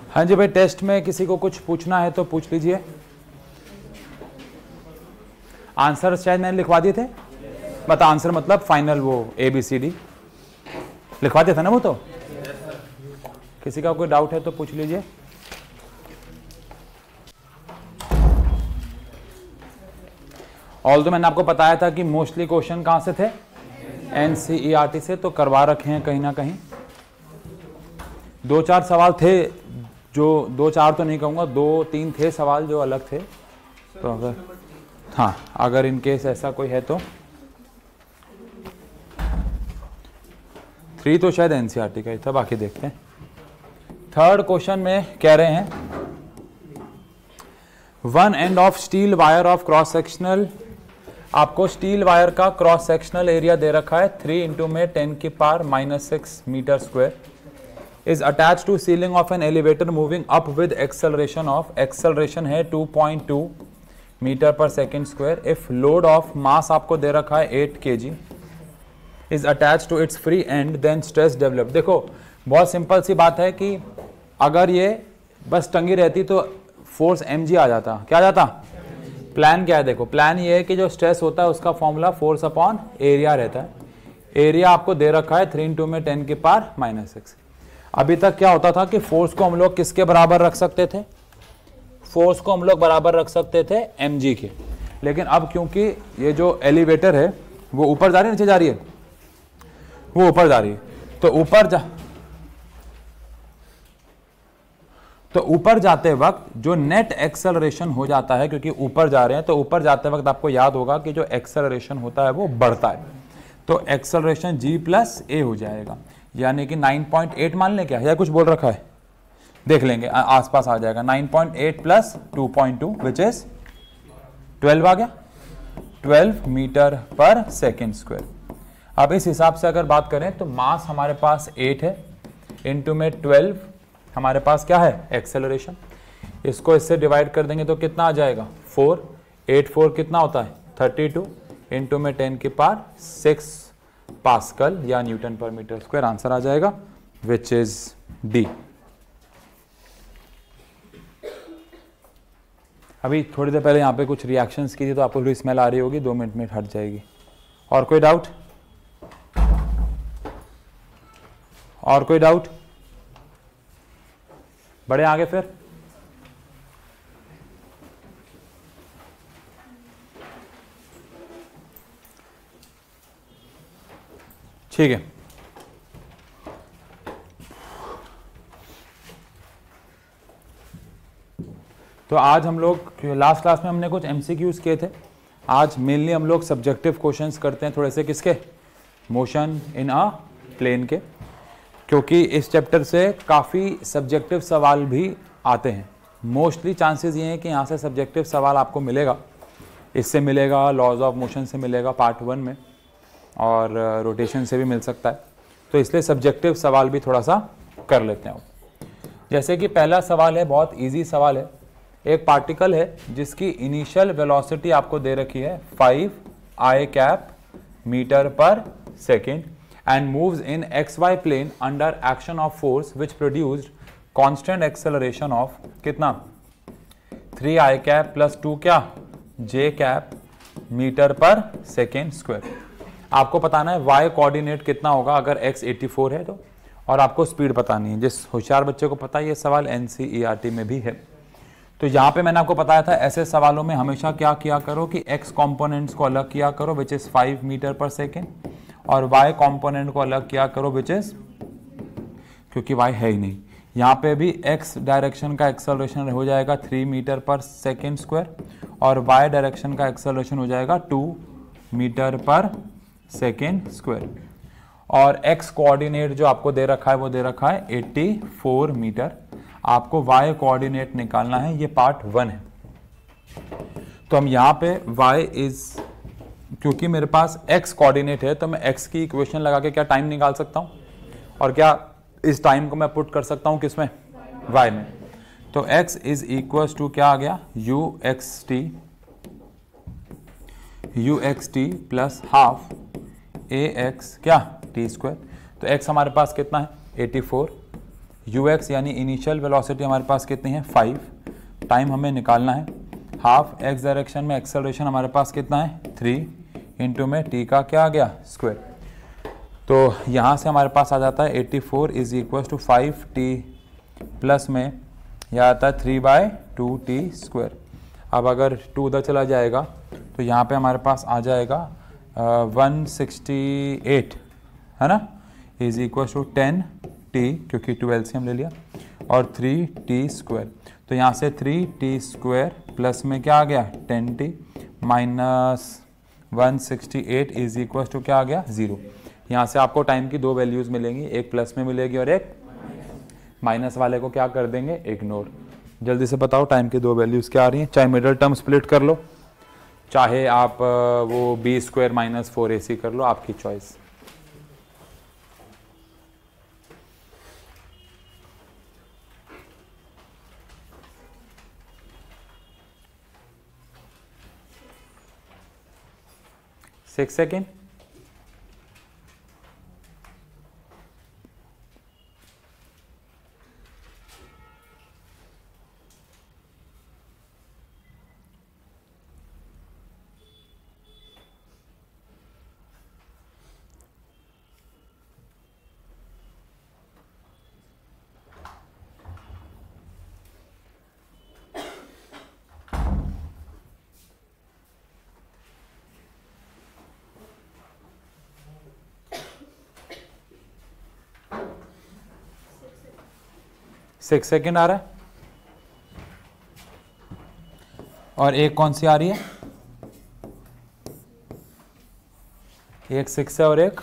हाँ जी भाई, टेस्ट में किसी को कुछ पूछना है तो पूछ लीजिए। आंसर शायद मैंने लिखवा दिए थे, बता आंसर मतलब फाइनल वो ABCD लिखवा दिया था ना वो तो। किसी का कोई डाउट है तो पूछ लीजिए। ऑल्दो मैंने आपको बताया था कि मोस्टली क्वेश्चन कहां से थे, NCERT से, तो करवा रखे हैं कहीं ना कहीं। 2-4 सवाल थे जो 2-4 तो नहीं कहूँगा, 2-3 थे सवाल जो अलग थे। तो अगर हाँ, अगर इन केस ऐसा कोई है तो 3 तो शायद NCERT का ही था, बाकी देखते हैं। थर्ड क्वेश्चन में कह रहे हैं 1 end of steel wire of cross sectional, आपको स्टील वायर का क्रॉस सेक्शनल एरिया दे रखा है 3 इंटू में 10⁻⁻6 metre square is attached to ceiling of an elevator moving up with acceleration of, acceleration है 2.2 metre per second square. if load of mass आपको दे रखा है 8 kg is attached to its free end then stress develop। देखो बहुत simple सी बात है कि अगर ये बस टंगी रहती तो फोर्स mg आ जाता, क्या आ जाता। प्लान क्या है, देखो प्लान ये है कि जो स्ट्रेस होता है उसका फॉर्मूला फोर्स अपॉन एरिया रहता है। एरिया आपको दे रखा है 3 इंटू में 10⁻⁻6। अभी तक क्या होता था कि फोर्स को हम लोग किसके बराबर रख सकते थे, फोर्स को हम लोग बराबर रख सकते थे mg के। लेकिन अब क्योंकि ये जो एलिवेटर है वो ऊपर जा रही है नीचे जा रही है, वो ऊपर जा रही है, तो ऊपर जाते वक्त जो नेट एक्सेलरेशन हो जाता है, क्योंकि ऊपर जा रहे हैं तो ऊपर जाते वक्त आपको याद होगा कि जो एक्सेलरेशन होता है वो बढ़ता है, तो एक्सेलरेशन g+a हो जाएगा, यानी कि 9.8 मान लें क्या, या कुछ बोल रखा है देख लेंगे, आसपास आ जाएगा। 9.8 प्लस 2.2 विच इज 12 आ गया, 12 मीटर पर सेकेंड स्क्वायर। अब इस हिसाब से अगर बात करें तो मास हमारे पास 8 है, इंटू में 12 हमारे पास क्या है एक्सेलरेशन, इसको इससे डिवाइड कर देंगे तो कितना आ जाएगा 4, 8 4 कितना होता है 32, इंटू में 10⁻6 पास्कल या न्यूटन पर मीटर स्क्वायर। आंसर आ जाएगा विच इज डी। अभी थोड़ी देर पहले यहाँ पे कुछ रिएक्शंस की थी तो आपको स्मेल आ रही होगी, 2 मिनट में हट जाएगी। और कोई डाउट, और कोई डाउट, बढ़े आगे फिर। ठीक है, तो आज हम लोग लास्ट क्लास में हमने कुछ MCQs किए थे, आज मेनली हम लोग सब्जेक्टिव क्वेश्चंस करते हैं थोड़े से, किसके, मोशन इन अ प्लेन के, क्योंकि इस चैप्टर से काफ़ी सब्जेक्टिव सवाल भी आते हैं। मोस्टली चांसेस ये हैं कि यहाँ से सब्जेक्टिव सवाल आपको मिलेगा, इससे मिलेगा, लॉज ऑफ मोशन से मिलेगा पार्ट 1 में, और रोटेशन से भी मिल सकता है, तो इसलिए सब्जेक्टिव सवाल भी थोड़ा सा कर लेते हैं। जैसे कि पहला सवाल है, बहुत इजी सवाल है। एक पार्टिकल है जिसकी इनिशियल वेलोसिटी आपको दे रखी है 5 I metre per second and moves in XY plane under action of force which produced constant acceleration of कितना 3 I plus 2 क्या J metre per second square. आपको बताना है Y कोऑर्डिनेट कितना होगा अगर X 84 है तो, और आपको स्पीड बतानी है। जिस होशियार बच्चे को पता है ये सवाल NCERT में भी है। तो यहाँ पे मैंने आपको बताया था ऐसे सवालों में हमेशा क्या किया करो कि X कॉम्पोनेंट्स को अलग किया करो which is 5 metre per second, और y कंपोनेंट को अलग किया करो विच इज, क्योंकि y है ही नहीं, यहाँ पे भी x डायरेक्शन का एक्सेलरेशन हो जाएगा 3 मीटर पर सेकेंड स्क्वायर, और y डायरेक्शन का एक्सेलरेशन हो जाएगा 2 मीटर पर सेकेंड स्क्वायर, और x कोऑर्डिनेट जो आपको दे रखा है वो दे रखा है 84 मीटर। आपको y कोऑर्डिनेट निकालना है, ये पार्ट 1 है। तो हम यहाँ पे y इज, क्योंकि मेरे पास x कोऑर्डिनेट है तो मैं x की इक्वेशन लगा के क्या टाइम निकाल सकता हूँ, और क्या इस टाइम को मैं पुट कर सकता हूँ किसमें, y में। तो x इज इक्वल्स टू क्या आ गया uxt प्लस हाफ ax क्या t स्क्वायर। तो x हमारे पास कितना है 84, ux यानी इनिशियल वेलोसिटी हमारे पास कितनी है 5, टाइम हमें निकालना है हाफ, x डायरेक्शन में एक्सेलरेशन हमारे पास कितना है 3 इंटू में t का क्या आ गया स्क्वायर। तो यहाँ से हमारे पास आ जाता है 84 is equal to 5t plus में यह आता है 3/2t स्क्वायर। अब अगर 2 उधर चला जाएगा तो यहाँ पे हमारे पास आ जाएगा 168 है ना, इज इक्वल टू 10t क्योंकि 12 से हम ले लिया और 3t स्क्वायर। तो यहाँ से 3t स्क्वायर प्लस में क्या आ गया 10t minus 168 is equal to क्या आ गया 0। यहाँ से आपको टाइम की दो वैल्यूज़ मिलेंगी, एक प्लस में मिलेगी और एक माइनस वाले को क्या कर देंगे इग्नोर। जल्दी से बताओ टाइम की दो वैल्यूज़ क्या आ रही हैं, चाहे मिडल टर्म स्प्लिट कर लो, चाहे आप वो b स्क्वायर माइनस 4ac कर लो, आपकी choice. Six second. Six second आ रहा है और एक कौन सी आ रही है, एक 6 है और एक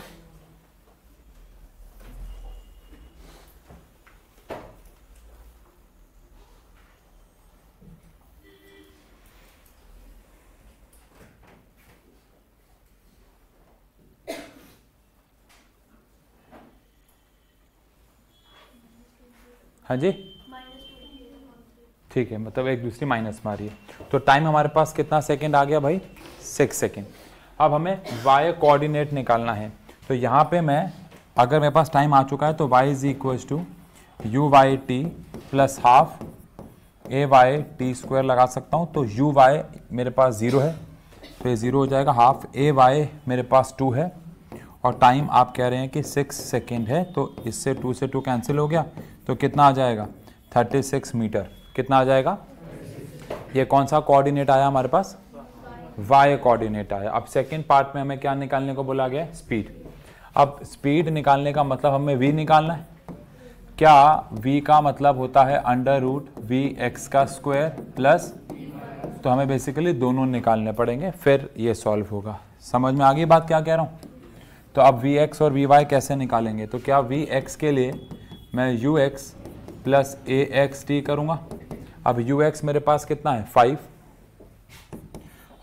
हाँ जी ठीक है, मतलब एक दूसरी माइनस में आ रही है। तो टाइम हमारे पास कितना सेकंड आ गया भाई 6 सेकंड। अब हमें y कोऑर्डिनेट निकालना है। तो यहाँ पे मैं अगर मेरे पास टाइम आ चुका है तो y is equal to u y t plus half a y t square लगा सकता हूँ। तो यू वाई मेरे पास 0 है तो ये 0 हो जाएगा, हाफ ए वाई मेरे पास 2 है और टाइम आप कह रहे हैं कि 6 सेकेंड है। तो इससे 2 से 2 कैंसिल हो गया तो कितना आ जाएगा 36 मीटर। कितना आ जाएगा, ये कौन सा कोऑर्डिनेट आया हमारे पास y कोऑर्डिनेट आया। अब सेकंड पार्ट में हमें क्या निकालने को बोला गया स्पीड। अब स्पीड निकालने का मतलब हमें v निकालना है। क्या v का मतलब होता है अंडर रूट वी एक्स का स्क्वायर प्लस, तो हमें बेसिकली दोनों निकालने पड़ेंगे फिर ये सॉल्व होगा। समझ में आ गई बात क्या कह रहा हूँ। तो अब वी एक्स और वी वाई कैसे निकालेंगे, तो क्या वी एक्स के लिए मैं you x plus A x T करूँगा। अब यू एक्स मेरे पास कितना है 5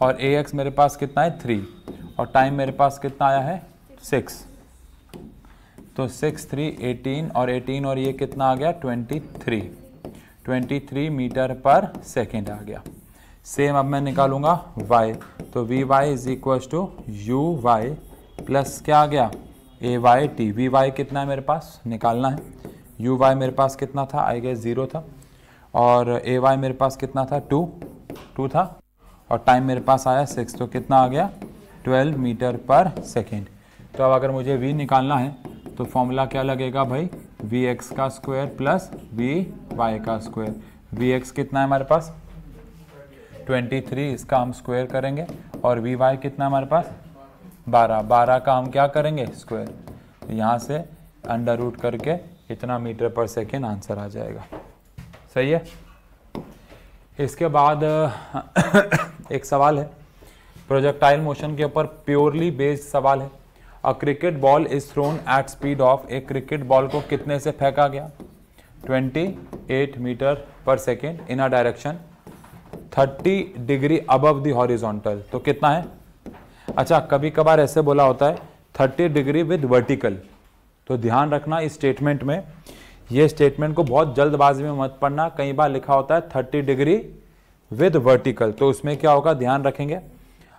और ए एक्स मेरे पास कितना है 3 और टाइम मेरे पास कितना आया है 6। तो 6 3 18 और 18 और ये कितना आ गया 23 मीटर पर सेकेंड आ गया। सेम अब मैं निकालूंगा y, तो v y is equal to u y plus क्या आ गया a y t. V y कितना है मेरे पास निकालना है, यू वाई मेरे पास कितना था आई गेस 0 था और ए वाई मेरे पास कितना था 2 था और टाइम मेरे पास आया 6। तो कितना आ गया 12 मीटर पर सेकेंड। तो अब अगर मुझे v निकालना है तो फॉर्मूला क्या लगेगा भाई वी एक्स का स्क्वायर प्लस वी वाई का स्क्वायर। वी एक्स कितना है हमारे पास 23, इसका हम स्क्वायर करेंगे और वी वाई कितना है हमारे पास 12 का हम क्या करेंगे स्क्वायर। तो यहाँ से अंडर रूट करके इतना मीटर पर सेकेंड आंसर आ जाएगा। सही है। इसके बाद एक सवाल है प्रोजेक्टाइल मोशन के ऊपर प्योरली बेस्ड सवाल है। A cricket ball is thrown at speed of, एक क्रिकेट बॉल को कितने से फेंका गया 28 metre per second in a direction 30 degree above the horizontal. तो कितना है, अच्छा कभी कभार ऐसे बोला होता है 30 डिग्री विद वर्टिकल। तो ध्यान रखना इस स्टेटमेंट में, ये स्टेटमेंट को बहुत जल्दबाजी में मत पढ़ना। कई बार लिखा होता है 30 डिग्री विद वर्टिकल, तो उसमें क्या होगा ध्यान रखेंगे।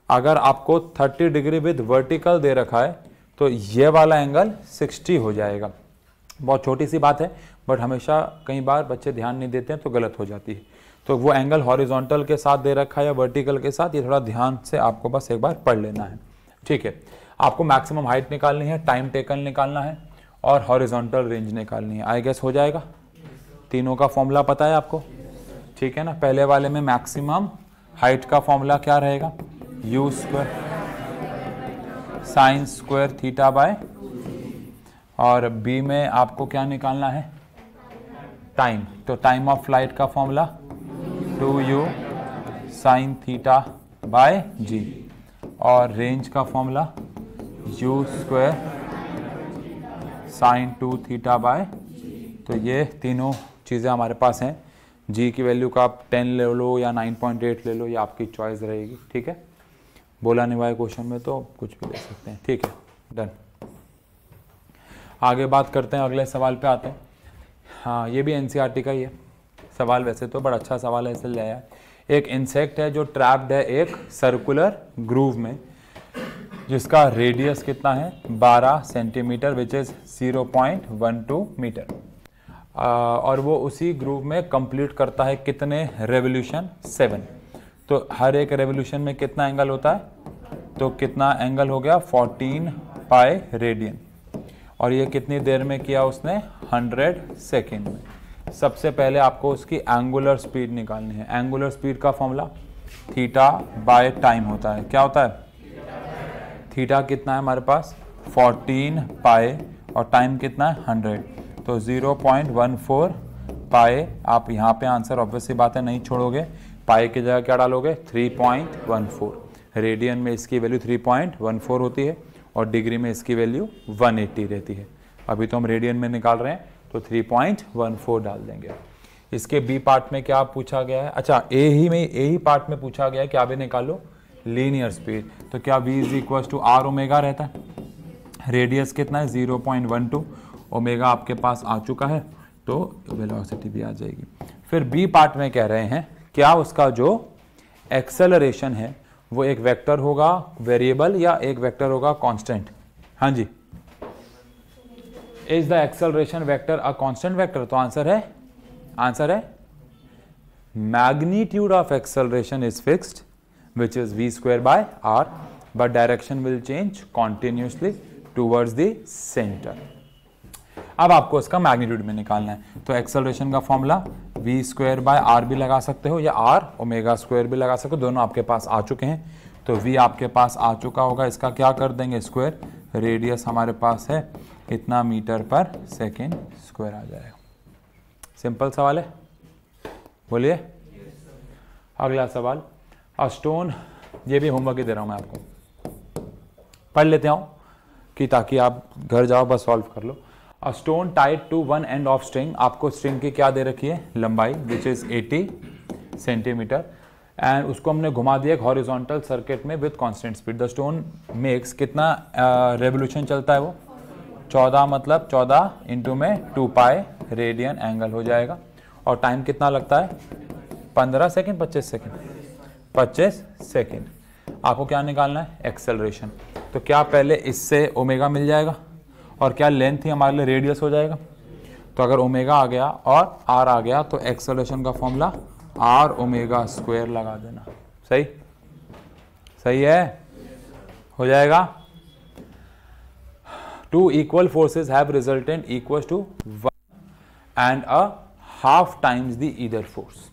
अगर आपको 30 डिग्री विद वर्टिकल दे रखा है तो ये वाला एंगल 60 हो जाएगा। बहुत छोटी सी बात है, बट हमेशा कई बार बच्चे ध्यान नहीं देते हैं तो गलत हो जाती है। तो वो एंगल हॉरिजॉन्टल के साथ दे रखा है या वर्टिकल के साथ, ये थोड़ा ध्यान से आपको बस एक बार पढ़ लेना है, ठीक है। आपको मैक्सिमम हाइट निकालनी है, टाइम टेकन निकालना है और हॉरिजॉन्टल रेंज निकालनी है। आई गेस हो जाएगा? तीनों का फॉर्मूला पता है आपको, ठीक है ना। पहले वाले में मैक्सिमम हाइट का फॉर्मूला क्या रहेगा? u square sine square theta by, और b में आपको क्या निकालना है? टाइम। तो टाइम ऑफ फ्लाइट का formula 2u sine theta by g, और रेंज का formula u square sine 2 theta by. तो ये तीनों चीज़ें हमारे पास हैं। g की वैल्यू का आप 10 ले लो या 9.8 ले लो, ये आपकी चॉइस रहेगी, ठीक है। बोला नहीं हुआ है क्वेश्चन में तो कुछ भी ले सकते हैं, ठीक है, डन। आगे बात करते हैं, अगले सवाल पे आते हैं। हाँ, ये भी एनसीईआरटी का ही है सवाल, वैसे तो बड़ा अच्छा सवाल है, इसलिए ले आया। एक इंसेक्ट है जो ट्रैप्ड है एक सर्कुलर ग्रूव में, जिसका रेडियस कितना है? 12 सेंटीमीटर, विच इज़ 0.12 मीटर, और वो उसी ग्रूव में कंप्लीट करता है कितने रेवोल्यूशन? 7। तो हर एक रेवोल्यूशन में कितना एंगल होता है? तो कितना एंगल हो गया? 14 पाई रेडियन, और ये कितनी देर में किया उसने? 100 सेकेंड में। सबसे पहले आपको उसकी एंगुलर स्पीड निकालनी है। एंगुलर स्पीड का फॉर्मूला थीटा बाय टाइम होता है। क्या होता है? थीटा कितना है हमारे पास? 14 पाई, और टाइम कितना है? 100। तो 0.14 पाई। आप यहाँ पे आंसर ऑब्वियसली बात है नहीं छोड़ोगे, पाई की जगह क्या डालोगे? 3.14। रेडियन में इसकी वैल्यू 3.14 होती है, और डिग्री में इसकी वैल्यू 180 रहती है। अभी तो हम रेडियन में निकाल रहे हैं, तो 3.14 डाल देंगे। इसके बी पार्ट में क्या पूछा गया है? अच्छा, ए ही पार्ट में पूछा गया है कि आप भी निकालो लीनियर स्पीड। तो क्या v is equal to r omega रहता है? रेडियस कितना है? 0.12। ओमेगा आपके पास आ चुका है, तो वेलोसिटी भी आ जाएगी। फिर बी पार्ट में कह रहे हैं क्या उसका जो एक्सेलरेशन है वो एक वेक्टर होगा वेरिएबल या एक वेक्टर होगा कांस्टेंट? हाँ जी, is the acceleration vector a constant vector? तो आंसर है magnitude of acceleration is fixed which is v square by r, but direction will change continuously towards the center. अब आपको इसका मैग्नीट्यूड में निकालना है, तो एक्सेलरेशन का formula v square by r भी लगा सकते हो या r ओमेगा स्क्वायर भी लगा सकते हो, दोनों आपके पास आ चुके हैं। तो v आपके पास आ चुका होगा, इसका क्या कर देंगे? स्क्वायर। रेडियस हमारे पास है इतना मीटर पर सेकेंड स्क्वायर आ जाएगा। सिंपल सवाल है, बोलिए। अगला सवाल, अ स्टोन, ये भी होमवर्क ही दे रहा हूं मैं आपको, पढ़ लेते हूं कि ताकि आप घर जाओ बस सॉल्व कर लो। A stone tied to one end of string, आपको स्ट्रिंग की क्या दे रखी है? लंबाई, विच इज 80 सेंटीमीटर, एंड उसको हमने घुमा दिया एक हॉरिजॉन्टल सर्किट में with constant speed. The stone makes कितना रेवोल्यूशन चलता है वो? 14, मतलब 14 इंटू में 2 पाई रेडियन एंगल हो जाएगा, और टाइम कितना लगता है? 15 सेकेंड, 25 सेकेंड, 25 सेकेंड। आपको क्या निकालना है? एक्सेलरेशन। तो क्या पहले इससे ओमेगा मिल जाएगा, और क्या लेंथ ही हमारे लिए रेडियस हो जाएगा? तो अगर ओमेगा आ गया और आर आ गया तो एक्सेलरेशन का फॉर्मूला आर ओमेगा स्क्वायर लगा देना। सही है, हो जाएगा। Two equal forces have resultant equal to 1 and a half times the either force.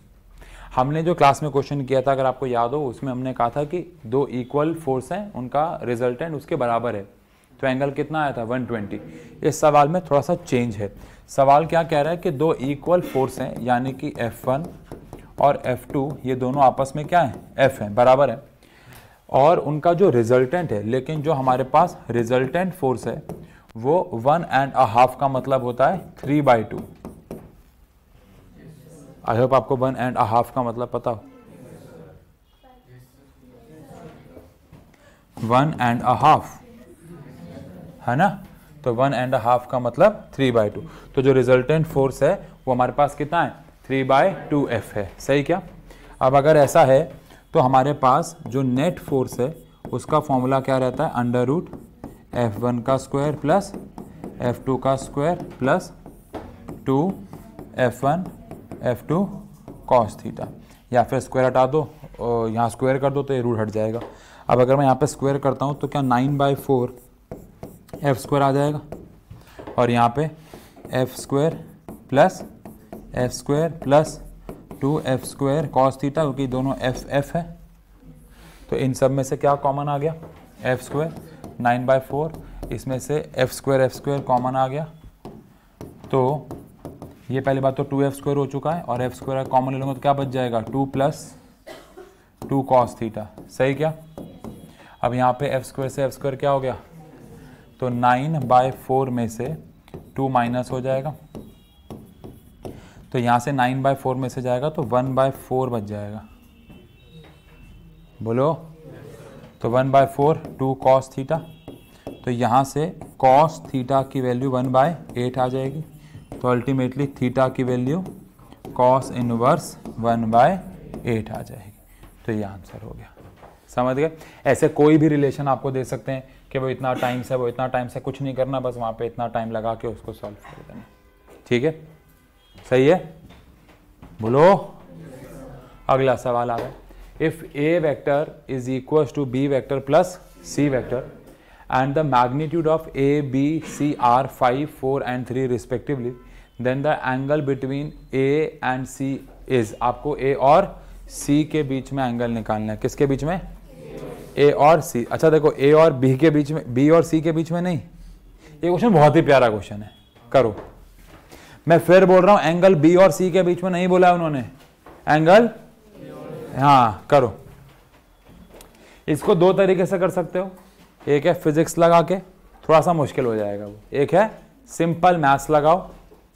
हमने जो क्लास में क्वेश्चन किया था, अगर आपको याद हो, उसमें हमने कहा था कि दो इक्वल फोर्स हैं, उनका रिजल्टेंट उसके बराबर है, तो एंगल कितना आया था? 120। इस सवाल में थोड़ा सा चेंज है। सवाल क्या कह रहा है कि दो इक्वल फोर्स हैं, यानी कि F1 और F2, ये दोनों आपस में क्या है? F है, बराबर है, और उनका जो रिजल्टेंट है, लेकिन जो हमारे पास रिजल्टेंट फोर्स है वो 1.5 का मतलब होता है 3/2। आई होप आपको 1.5 का मतलब पता हो। 1.5 है ना, तो 1.5 का मतलब 3/2। तो जो रिजल्टेंट फोर्स है वो हमारे पास कितना है? 3/2F है। सही क्या? अब अगर ऐसा है तो हमारे पास जो नेट फोर्स है उसका फॉर्मूला क्या रहता है? √F1 का स्क्वायर प्लस F2 का square plus 2 F1 F2 cos theta, या फिर स्क्वायर हटा दो और यहाँ स्क्वायर कर दो तो ये रूट हट जाएगा। अब अगर मैं यहाँ पे स्क्वायर करता हूँ तो क्या 9/4 एफ स्क्वायर आ जाएगा, और यहाँ पे F square plus 2f square cos theta, क्योंकि दोनों एफ है तो इन सब में से क्या कॉमन आ गया, एफ स्क्वायर 9/4, इसमें से एफ स्क्वायर कॉमन आ गया, तो ये पहली बात तो 2f स्क्वायर हो चुका है, और एफ स्क्वायर कॉमन ले लूँगा तो क्या बच जाएगा 2 + 2 कॉस थीटा, सही क्या। अब यहाँ पे एफ स्क्वायर से एफ स्क्वायर क्या हो गया, तो 9/4 में से 2 माइनस हो जाएगा, तो यहाँ से 9/4 में से जाएगा तो 1/4 बच जाएगा, बोलो, तो 1/4 2 कॉस थीटा, तो यहाँ से कॉस थीटा की वैल्यू 1/8 आ जाएगी, तो अल्टीमेटली थीटा की वैल्यू कॉस इनवर्स 1/8 आ जाएगी, तो ये आंसर हो गया, समझ गए। ऐसे कोई भी रिलेशन आपको दे सकते हैं कि वो इतना टाइम से वो इतना टाइम से, कुछ नहीं करना, बस वहाँ पे इतना टाइम लगा के उसको सॉल्व कर देना, ठीक है, सही है, बोलो। अगला सवाल आ गया, if a vector is equal to b vector plus c vector and the magnitude of A, B, C are 5, 4 and 3 respectively, then the angle between A and C is, आपको A और C के बीच में angle निकालना है, किसके बीच में, A और C। अच्छा देखो, A और B के बीच में, B और C के बीच में नहीं, ये क्वेश्चन बहुत ही प्यारा क्वेश्चन है, करो। मैं फिर बोल रहा हूं, एंगल B और C के बीच में नहीं बोला उन्होंने, एंगल, हाँ करो। इसको दो तरीके से कर सकते हो, एक है फिजिक्स लगा के, थोड़ा सा मुश्किल हो जाएगा वो, एक है सिंपल मैथ्स लगाओ,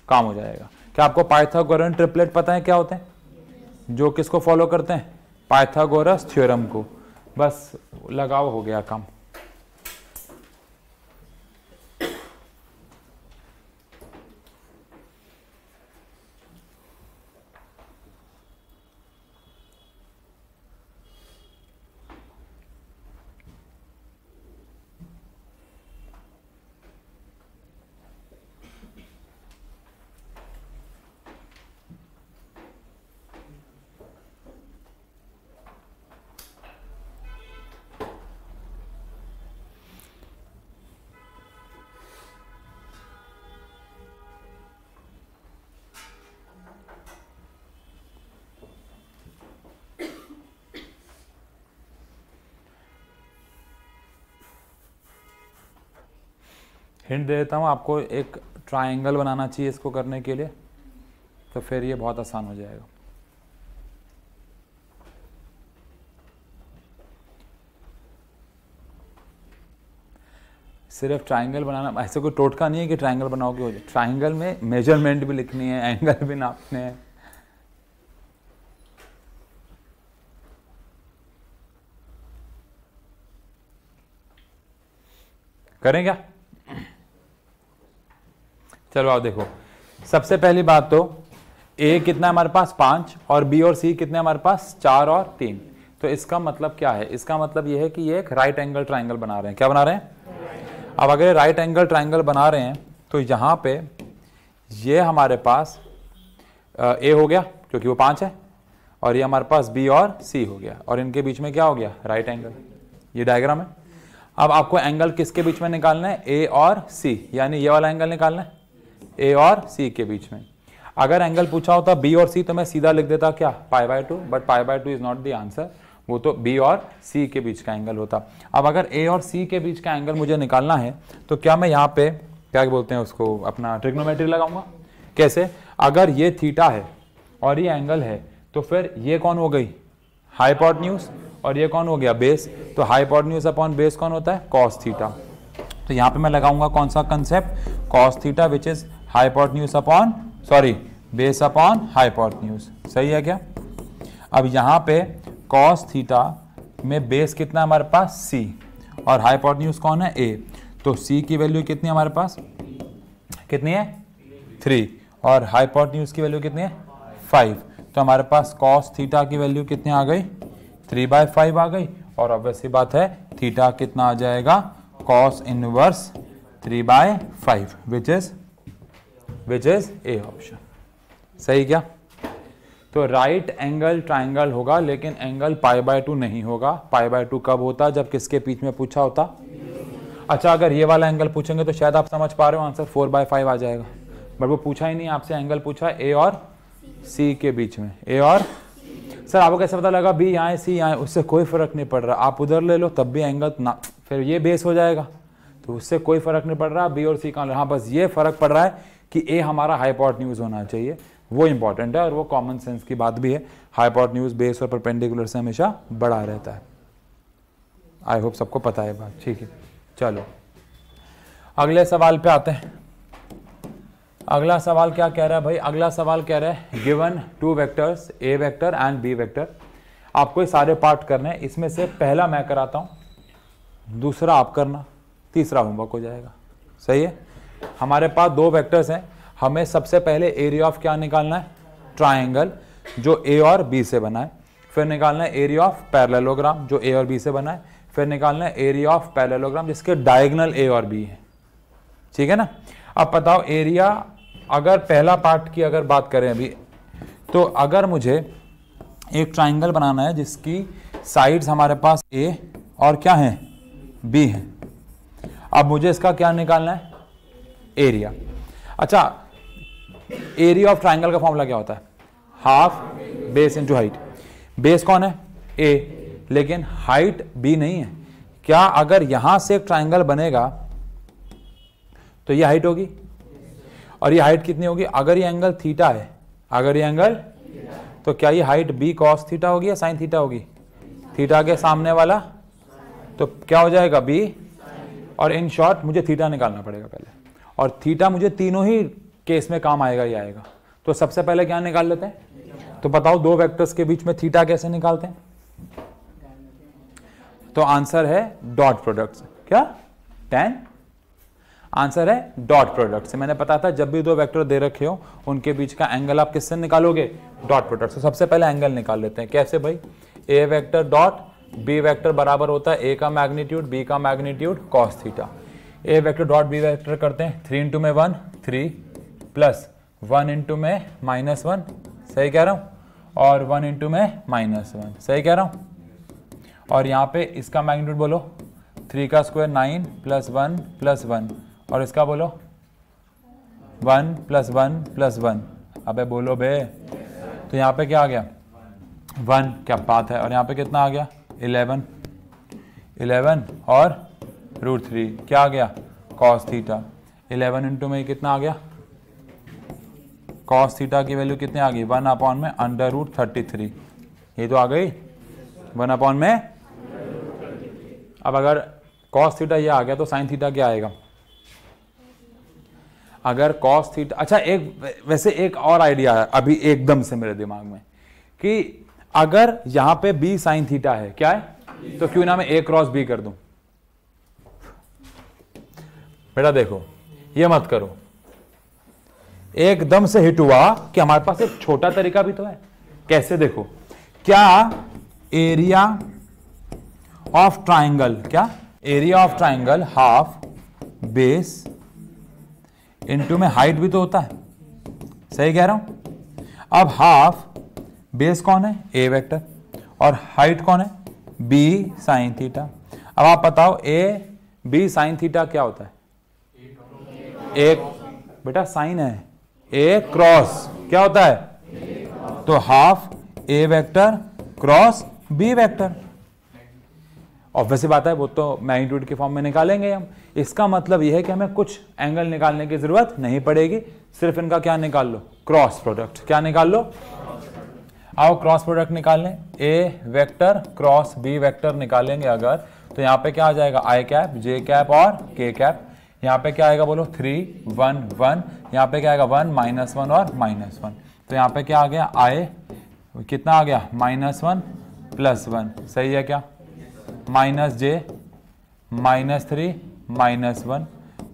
काम हो जाएगा। क्या आपको पाइथागोरन ट्रिपलेट पता है क्या होते हैं, जो किसको फॉलो करते हैं, पाइथागोरस थ्योरम को, बस लगाओ, हो गया काम। हिंट दे देता हूँ आपको, एक ट्रायंगल बनाना चाहिए इसको करने के लिए, तो फिर ये बहुत आसान हो जाएगा। सिर्फ ट्रायंगल बनाना, ऐसे कोई टोटका नहीं है कि ट्रायंगल बनाओगे हो जाए, ट्रायंगल में मेजरमेंट भी लिखनी है, एंगल भी नापने हैं। करें क्या, चलो आओ देखो। सबसे पहली बात तो A कितना है हमारे पास 5, और B और C कितने हमारे पास 4 और 3, तो इसका मतलब क्या है, इसका मतलब ये है कि ये एक राइट एंगल ट्रायंगल बना रहे हैं। क्या बना रहे हैं, अब अगर राइट एंगल ट्रायंगल बना रहे हैं तो यहाँ पे ये हमारे पास A हो गया क्योंकि वो 5 है, और ये हमारे पास B और C हो गया, और इनके बीच में क्या हो गया, राइट एंगल। ये डायग्राम है। अब आपको एंगल किसके बीच में निकालना है, A और C, यानी ये वाला एंगल निकालना है A और C के बीच में। अगर एंगल पूछा होता B और C तो मैं सीधा लिख देता क्या, π/2, but π/2 is not the answer, वो तो B और C के बीच का एंगल होता। अब अगर A और C के बीच का एंगल मुझे निकालना है तो क्या मैं यहाँ पे क्या बोलते हैं उसको, अपना ट्रिग्नोमेट्री लगाऊंगा। कैसे, अगर ये थीटा है और ये एंगल है तो फिर ये कौन हो गई, हाइपोटेन्यूज, और ये कौन हो गया, बेस। तो हाइपोटेन्यूज अपॉन बेस कौन होता है, कॉस थीटा। तो यहाँ पे मैं लगाऊंगा कौन सा concept, cos theta which is hypotenuse upon, sorry base upon hypotenuse, सही है क्या। अब यहाँ पे कॉस थीटा में बेस कितना है हमारे पास C, और हाइपोटेन्यूज कौन है A, तो C की वैल्यू कितनी है हमारे पास, कितनी है 3, और हाइपोटेन्यूज की वैल्यू कितनी है 5, तो हमारे पास कॉस थीटा की वैल्यू कितनी आ गई, 3/5 आ गई, और ऑब्वियसली बात है थीटा कितना आ जाएगा, cos inverse 3/5 which is A option. सही क्या? तो राइट एंगल ट्राइंगल होगा, लेकिन एंगल π/2 नहीं होगा। π/2 कब होता? जब किसके बीच में पूछा होता? अच्छा, अगर ये वाला एंगल पूछेंगे तो शायद आप समझ पा रहे हो, आंसर 4/5 आ जाएगा। बट वो पूछा ही नहीं आपसे, एंगल पूछा ए और सी के बीच में। ए और सर आपको कैसे पता लगा बी यहाँ है सी यहाँ है? उससे कोई फर्क नहीं पड़ रहा, आप उधर ले लो तब भी एंगल ना, फिर ये बेस हो जाएगा, तो उससे कोई फर्क नहीं पड़ रहा बी और सी कहाँ। हाँ, बस ये फर्क पड़ रहा है कि ए हमारा हाइपोटेन्यूज होना चाहिए, वो इंपॉर्टेंट है और वो कॉमन सेंस की बात भी है। हाइपोटेन्यूज बेस और परपेंडिकुलर से हमेशा बड़ा रहता है। आई होप सबको पता है बात, ठीक है। चलो अगले सवाल पे आते हैं। अगला सवाल क्या कह रहा है भाई? अगला सवाल कह रहा है given 2 vectors a vector and b vector, आपको ये सारे पार्ट करने हैं। इसमें से पहला मैं कराता हूँ, दूसरा आप करना, तीसरा होमवर्क हो जाएगा। सही है? हमारे पास 2 वेक्टर्स हैं, हमें सबसे पहले एरिया ऑफ क्या निकालना है? ट्राइंगल जो ए और बी से बना है। फिर निकालना है एरिया ऑफ पैरेललोग्राम जो ए और बी से बना है। फिर निकालना है एरिया ऑफ पैरेललोग्राम जिसके डायगोनल ए और बी है। ठीक है ना? अब बताओ एरिया, अगर पहला पार्ट की अगर बात करें अभी, तो अगर मुझे एक ट्राइंगल बनाना है जिसकी साइड्स हमारे पास ए और क्या है? बी है। अब मुझे इसका क्या निकालना है? एरिया। अच्छा, एरिया ऑफ ट्राइंगल का फॉर्मूला क्या होता है? Half base into height. Base कौन है? ए, लेकिन हाइट बी नहीं है। क्या अगर यहां से एक ट्राइंगल बनेगा तो ये हाइट होगी, और ये हाइट कितनी होगी? अगर ये एंगल थीटा है, अगर ये एंगल, तो क्या ये हाइट बी कॉस थीटा होगी या साइन थीटा होगी? थीटा के सामने वाला, तो क्या हो जाएगा? बी। और इन शॉर्ट मुझे थीटा निकालना पड़ेगा पहले, और थीटा मुझे तीनों ही केस में काम आएगा ही आएगा। तो सबसे पहले क्या निकाल लेते हैं? तो बताओ 2 वेक्टर्स के बीच में थीटा कैसे निकालते हैं? तो आंसर है डॉट प्रोडक्ट से। क्या? tan? आंसर है डॉट प्रोडक्ट से। मैंने पता था जब भी 2 वेक्टर दे रखे हो उनके बीच का एंगल आप किससे निकालोगे? डॉट प्रोडक्ट से। सबसे पहले एंगल निकाल लेते हैं। कैसे भाई? ए वेक्टर डॉट बी वेक्टर बराबर होता है ए का मैग्नीट्यूड बी का मैग्नीट्यूड कॉस थीटा। ए वेक्टर डॉट बी वेक्टर करते हैं, 3 इंटू में 1 3 प्लस 1 इंटू में -1, सही कह रहा हूँ, और 1 इंटू में -1, सही कह रहा हूँ। और यहाँ पे इसका मैग्नीट्यूड बोलो, 3 का स्क्वायर 9 प्लस 1 प्लस 1, और इसका बोलो 1 प्लस 1 प्लस 1। अबे बोलो बे। तो यहाँ पे क्या आ गया? 1, क्या बात है। और यहाँ पे कितना आ गया? 11 और √3, क्या आ गया? Cos theta. 11 इंटू में कितना आ गया? कॉस थीटा की वैल्यू कितनी आ गई? 1 में √33। ये तो आ गई 1 में। अब अगर कॉस थीटा ये आ गया तो साइन थीटा क्या आएगा? अगर कॉस थीटा, अच्छा एक वैसे एक और आइडिया है अभी एकदम से मेरे दिमाग में, कि अगर यहां पे b साइन थीटा है, क्या है? तो क्यों ना मैं a क्रॉस b कर दूं? बेटा देखो, ये मत करो, एकदम से हिट हुआ कि हमारे पास एक छोटा तरीका भी तो है। कैसे? देखो, क्या एरिया ऑफ ट्राइंगल, क्या area of triangle half base into में हाइट भी तो होता है, सही कह रहा हूं। अब हाफ बेस कौन है? ए वेक्टर, और हाइट कौन है? B sine theta. अब आप बताओ ए बी साइन थीटा क्या होता है? एक, बेटा साइन है, ए क्रॉस क्या होता है? तो half A vector cross B vector. Obvious सी बात है, वो तो मैग्नीट्यूड के फॉर्म में निकालेंगे हम। इसका मतलब यह है कि हमें कुछ एंगल निकालने की जरूरत नहीं पड़ेगी, सिर्फ इनका क्या निकाल लो? Cross product. क्या निकाल लो? आओ क्रॉस प्रोडक्ट निकाल लें। ए वेक्टर क्रॉस बी वेक्टर निकालेंगे अगर, तो यहाँ पे क्या आ जाएगा? आई कैप जे कैप और के कैप। यहाँ पे क्या आएगा बोलो? 3 1 1। यहाँ पे क्या आएगा? 1 -1 और -1। तो यहाँ पे क्या आ गया? आई कितना आ गया? -1 + 1, सही है क्या? -j -3 -1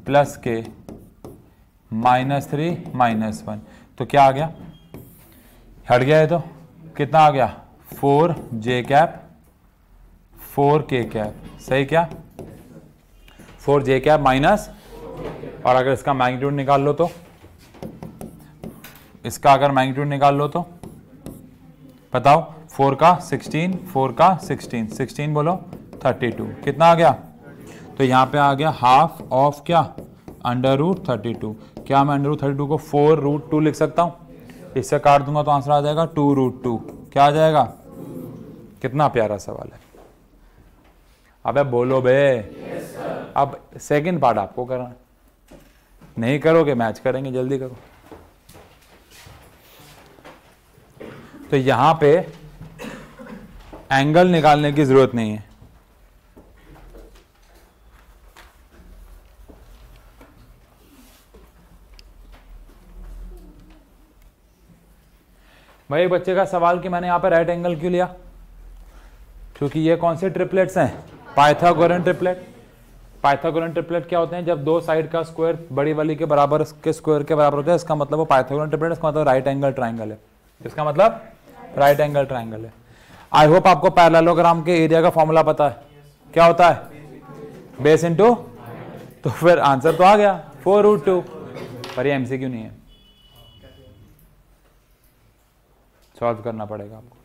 प्लस के -3 -1। तो क्या आ गया? हट गया है, तो कितना आ गया? 4j कैप 4k कैप, सही क्या? 4j कैप और अगर इसका मैग्नीट्यूड निकाल लो तो, इसका अगर मैग्नीट्यूड निकाल लो तो बताओ, 4 का 16, 4 का 16, 16 बोलो 32, कितना आ गया? तो यहाँ पे आ गया हाफ ऑफ क्या, √32। क्या मैं √32 को 4√2 लिख सकता हूँ? इससे काट दूंगा तो आंसर आ जाएगा 2√2। क्या आ जाएगा? कितना प्यारा सवाल है। अबे बोलो बे। अब सेकंड पार्ट आपको करना है, नहीं करोगे मैच करेंगे, जल्दी करो। तो यहां पे एंगल निकालने की जरूरत नहीं है, भाई बच्चे का सवाल कि मैंने यहां पे राइट एंगल क्यों लिया, क्योंकि ये कौन से ट्रिपलेट्स हैं? Pythagorean triplet. पाइथागोरन ट्रिपलेट क्या होते हैं? जब दो साइड का स्क्वायर बड़ी वाली के बराबर के स्क्वायर के बराबर होता है, इसका मतलब वो पाइथागोरन ट्रिपलेट, इसका मतलब राइट एंगल ट्राइंगल है। इसका मतलब राइट एंगल ट्राइंगल है। आई होप आपको पैरेललोग्राम के एरिया का फॉर्मूला पता है। क्या होता है? बेस इनटू, तो फिर आंसर तो आ गया 4√2। पर ये एमसीक्यू नहीं है, सॉल्व करना पड़ेगा आपको।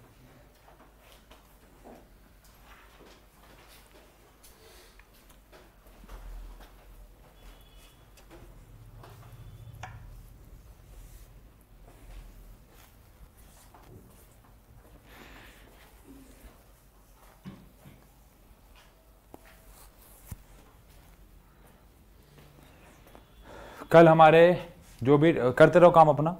कल हमारे जो भी करते रहो काम अपना,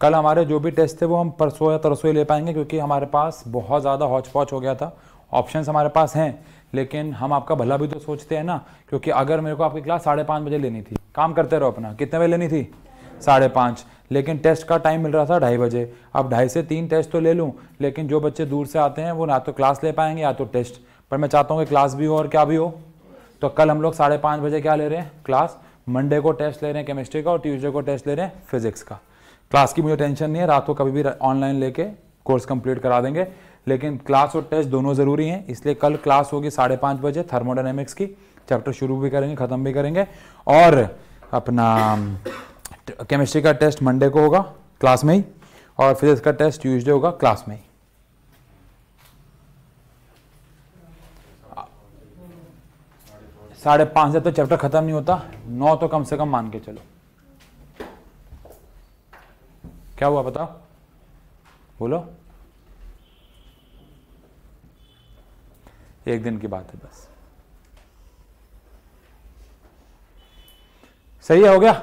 कल हमारे जो भी टेस्ट थे वो हम परसों या तरसों ही ले पाएंगे, क्योंकि हमारे पास बहुत ज़्यादा हौच पौच हो गया था। ऑप्शंस हमारे पास हैं, लेकिन हम आपका भला भी तो सोचते हैं ना, क्योंकि अगर मेरे को आपकी क्लास 5:30 बजे लेनी थी, काम करते रहो अपना, कितने बजे लेनी थी? 5:30, लेकिन टेस्ट का टाइम मिल रहा था 2:30 बजे। अब 2:30 से 3 टेस्ट तो ले लूँ, लेकिन जो बच्चे दूर से आते हैं वो ना तो क्लास ले पाएंगे या तो टेस्ट, पर मैं चाहता हूँ कि क्लास भी हो और क्या भी हो। तो कल हम लोग 5:30 बजे क्या ले रहे हैं? क्लास। मंडे को टेस्ट ले रहे हैं केमिस्ट्री का और ट्यूसडे को टेस्ट ले रहे हैं फिजिक्स का। क्लास की मुझे टेंशन नहीं है, रात को कभी भी ऑनलाइन लेके कोर्स कंप्लीट करा देंगे, लेकिन क्लास और टेस्ट दोनों ज़रूरी हैं। इसलिए कल क्लास होगी 5:30 बजे थर्मोडायनेमिक्स की, चैप्टर शुरू भी करेंगे ख़त्म भी करेंगे, और अपना केमिस्ट्री का टेस्ट मंडे को होगा क्लास में ही, और फिजिक्स का टेस्ट ट्यूसडे होगा क्लास में ही। 5:30 से तो चैप्टर खत्म नहीं होता, 9 तो कम से कम मान के चलो। क्या हुआ बताओ, बोलो। एक दिन की बात है बस। सही है, हो गया?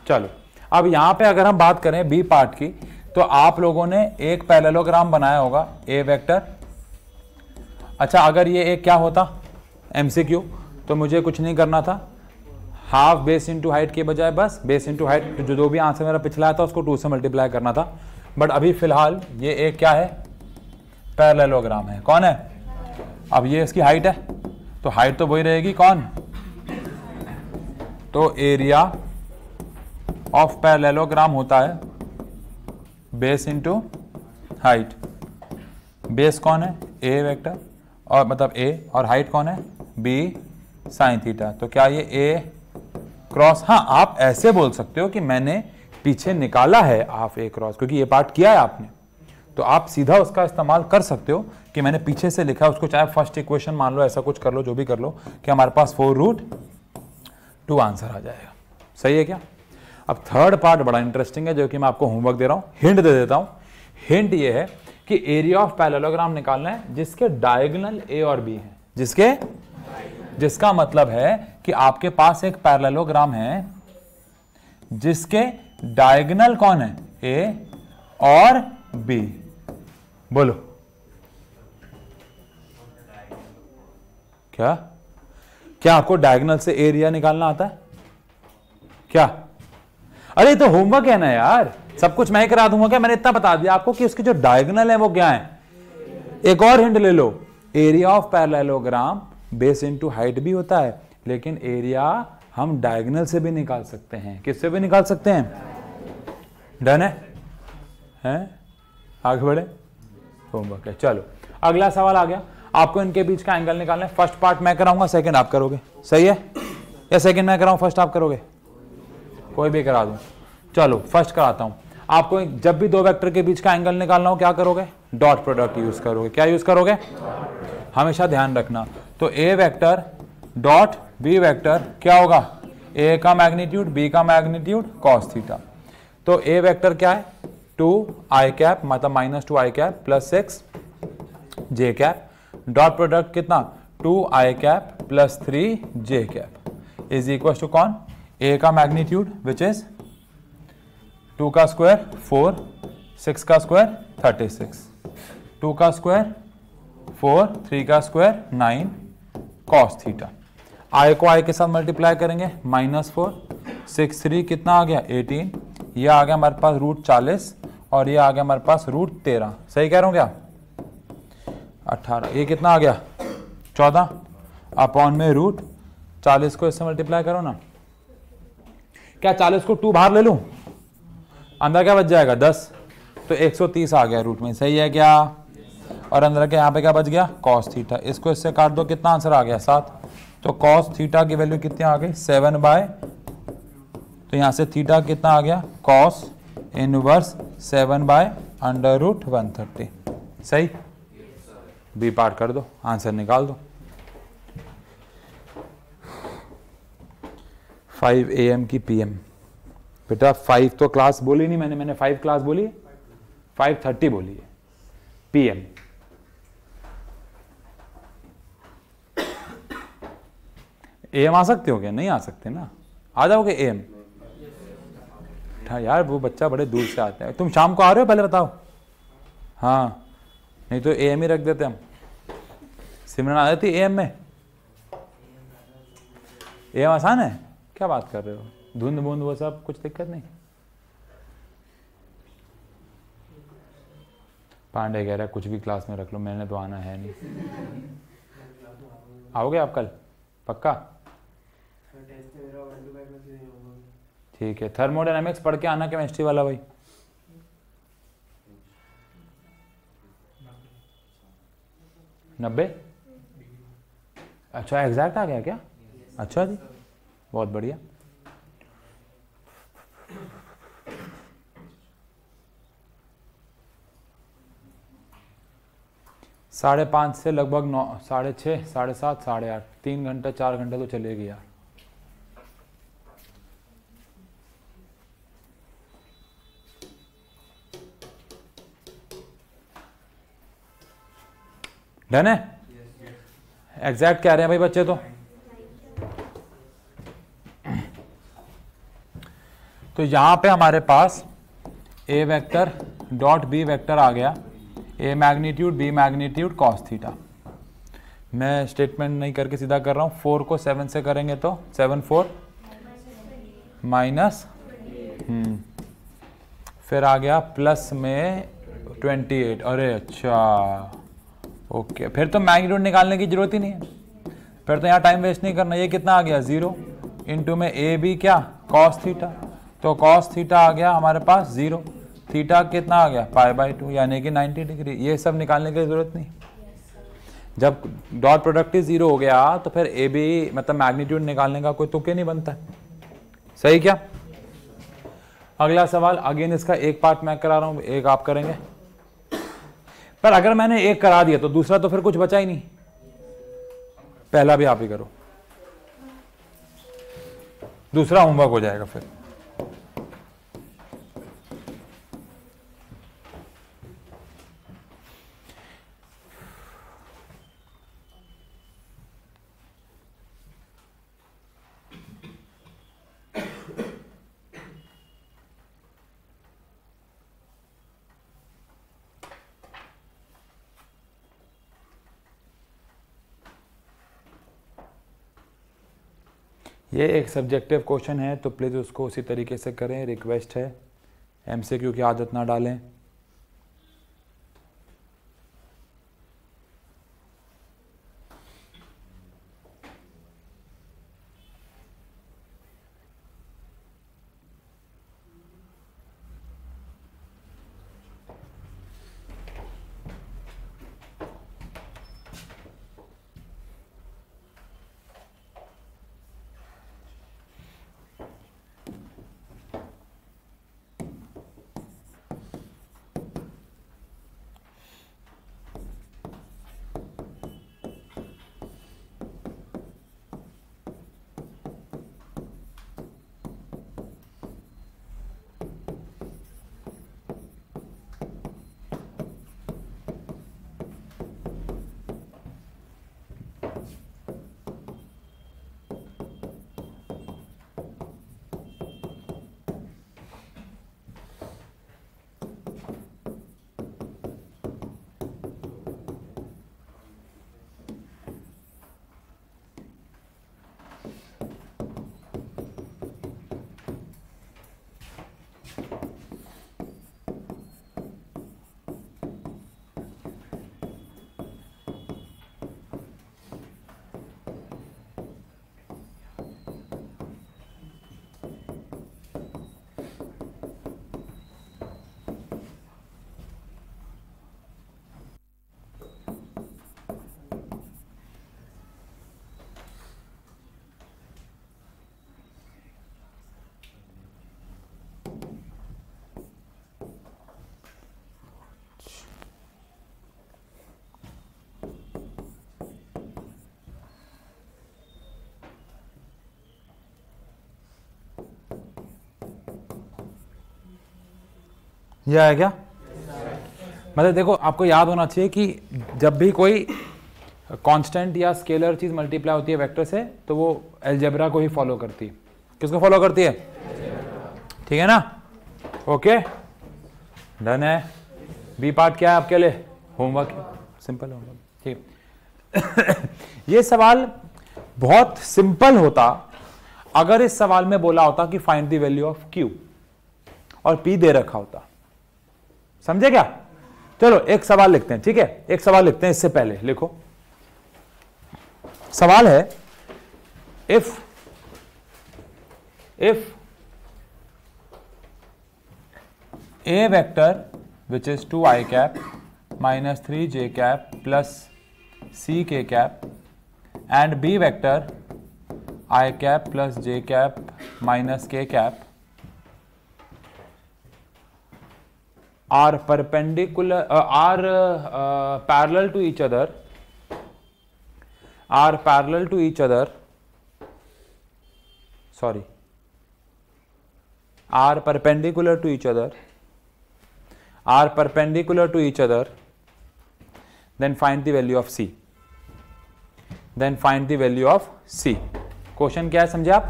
चलो अब यहां पे अगर हम बात करें बी पार्ट की, तो आप लोगों ने एक पैरेललोग्राम बनाया होगा, ए वेक्टर। अच्छा, अगर ये एक क्या होता एमसीक्यू, तो मुझे कुछ नहीं करना था, हाफ बेस इंटू हाइट के बजाय बस बेस इंटू हाइट, जो भी आंसर मेरा पिछला आया था उसको 2 से मल्टीप्लाई करना था। बट अभी फिलहाल ये एक क्या है? पैरेललोग्राम है। कौन है? अब ये इसकी हाइट है, तो हाइट तो वही रहेगी, कौन? तो एरिया ऑफ पैरेललोग्राम होता है बेस इंटू हाइट। बेस कौन है? ए वेक्टर, और मतलब ए, और हाइट कौन है? B sine theta. तो क्या ये ए क्रॉस, हाँ आप ऐसे बोल सकते हो कि मैंने पीछे निकाला है हाफ ए क्रॉस, क्योंकि ये पार्ट किया है आपने, तो आप सीधा उसका इस्तेमाल कर सकते हो कि मैंने पीछे से लिखा है उसको, चाहे फर्स्ट इक्वेशन मान लो, ऐसा कुछ कर लो, जो भी कर लो, कि हमारे पास 4√2 आंसर आ जाएगा। सही है क्या? अब थर्ड पार्ट बड़ा इंटरेस्टिंग है, जो कि मैं आपको होमवर्क दे रहा हूं, हिंट दे देता हूं। हिंट ये है कि एरिया ऑफ पैरेललोग्राम निकालना है जिसके डायगोनल ए और बी है, जिसका मतलब है कि आपके पास एक पैरेललोग्राम है जिसके डायगोनल कौन है? ए और बी। बोलो क्या आपको डायगोनल से एरिया निकालना आता है क्या? अरे तो होमवर्क है ना यार, सब कुछ मैं ही करा दूंगा क्या? मैंने इतना बता दिया आपको कि उसके जो डायगोनल है वो क्या है। एक और हिंट ले लो, area of parallelogram base into height भी होता है, लेकिन एरिया हम डायगोनल से भी निकाल सकते हैं। किससे भी निकाल सकते हैं? डन है? आगे बढ़े, होमवर्क है। चलो अगला सवाल आ गया, आपको इनके बीच का एंगल निकालना है। फर्स्ट पार्ट मैं कराऊंगा, सेकंड आप करोगे। सही है? या सेकंड मैं कराऊं, फर्स्ट आप करोगे? कोई भी करा दूं, चलो फर्स्ट कराता हूं। आपको जब भी दो वेक्टर के बीच का एंगल निकालना हो क्या करोगे? डॉट प्रोडक्ट यूज करोगे। क्या यूज करोगे? हमेशा ध्यान रखना। तो a vector dot B vector क्या होगा? ए का मैग्नीट्यूड बी का मैग्नीट्यूड कॉस थीटा। तो ए वेक्टर क्या है? 2i कैप मतलब -2i cap plus 6 j cap. Dot product कितना? 2i cap plus 3j cap is equal to कौन? a का मैग्नीट्यूड विच इज 2 का स्क्वायर 4, 6 का स्क्वायर 36, 2 का स्क्वायर 4, 3 का स्क्वायर 9 कॉस थीटा। i को i के साथ मल्टीप्लाई करेंगे -4, 6 3 कितना आ गया? 18, ये आ गया हमारे पास √40 और ये आ गया हमारे पास √13। सही कह रहा हूँ क्या? 18, ये कितना आ गया? 14 अपॉन में √40 को इससे मल्टीप्लाई करो ना। क्या 40 को 2 बाहर ले लूं? अंदर क्या बच जाएगा? 10, तो 130 आ गया रूट में। सही है क्या? और अंदर के यहाँ पे क्या बच गया? Cos theta. इसको इससे काट दो, कितना आंसर आ गया? 7। तो कॉस थीटा की वैल्यू कितनी आ गई? 7 तो यहाँ से थीटा कितना आ गया? Cos inverse 7/√130। सही? बी पार्ट कर दो, आंसर निकाल दो। 5 AM की PM। बेटा 5 तो क्लास बोली नहीं मैंने 5 क्लास बोली, 5:30 बोली है PM। AM आ सकते हो क्या? नहीं आ सकते ना, आ जाओगे AM? यार वो बच्चा बड़े दूर से आते हैं। तुम शाम को आ रहे हो पहले बताओ? हाँ, नहीं तो AM ही रख देते हम। सिमरन आ जाती AM में। AM आसान है, क्या बात कर रहे हो? धुंध बूंद वो सब कुछ दिक्कत नहीं। पांडे कह रहा है कुछ भी क्लास में रख लो, मैंने तो आना है नहीं। आओगे आप कल? पक्का? ठीक है, थर्मोडायनेमिक्स पढ़ के आना केमिस्ट्री वाला भाई। नब्बे? अच्छा एग्जैक्ट आ गया क्या? अच्छा जी, बहुत बढ़िया। साढ़े 5 से लगभग 9, 6:30, 7:30, 8:30, 3 घंटे 4 घंटे तो चलेगी यार। डन है? एग्जैक्ट कह रहे हैं भाई बच्चे। तो यहां पे हमारे पास A vector dot B vector आ गया, A magnitude B magnitude cos theta. मैं स्टेटमेंट नहीं करके सीधा कर रहा हूं। 4 को 7 से करेंगे तो 7 4 माइनस, फिर आ गया प्लस में 28। अरे अच्छा, ओके, फिर तो मैग्नीट्यूड निकालने की जरूरत ही नहीं है, फिर तो यहाँ टाइम वेस्ट नहीं करना। ये कितना आ गया? 0 इंटू में ए बी क्या? Cos theta. तो कॉस थीटा आ गया हमारे पास 0, थीटा कितना आ गया? π/2 यानी कि 90 डिग्री। ये सब निकालने की जरूरत नहीं। जब डॉट प्रोडक्ट ही 0 हो गया तो फिर ए बी मतलब मैग्नीट्यूड निकालने का कोई तुक्के नहीं बनता है। सही क्या? अगला सवाल, अगेन इसका एक पार्ट मैं करा रहा हूं, एक आप करेंगे। पर अगर मैंने एक करा दिया तो दूसरा तो फिर कुछ बचा ही नहीं, पहला भी आप ही करो, दूसरा होमवर्क हो जाएगा फिर। ये एक सब्जेक्टिव क्वेश्चन है तो प्लीज़ उसको उसी तरीके से करें, रिक्वेस्ट है। एमसीक्यू की आदत ना डालें। यह है क्या? मतलब देखो, आपको याद होना चाहिए कि जब भी कोई कांस्टेंट या स्केलर चीज मल्टीप्लाई होती है वेक्टर से, तो वो अलजेब्रा को ही फॉलो करती है। किसको फॉलो करती है? ठीक है ना? ओके, डन है। बी पार्ट क्या है आपके लिए? Homework, simple homework. ठीक ये सवाल बहुत सिंपल होता अगर इस सवाल में बोला होता कि find the value of Q और पी दे रखा होता। समझे क्या? चलो एक सवाल लिखते हैं। ठीक है, एक सवाल लिखते हैं। इससे पहले लिखो, सवाल है if a vector which is 2i cap minus 3j cap plus ck cap and b vector I cap plus j cap minus k cap are perpendicular parallel to each other are parallel to each other are perpendicular to each other then find the value of c question क्या है समझे आप?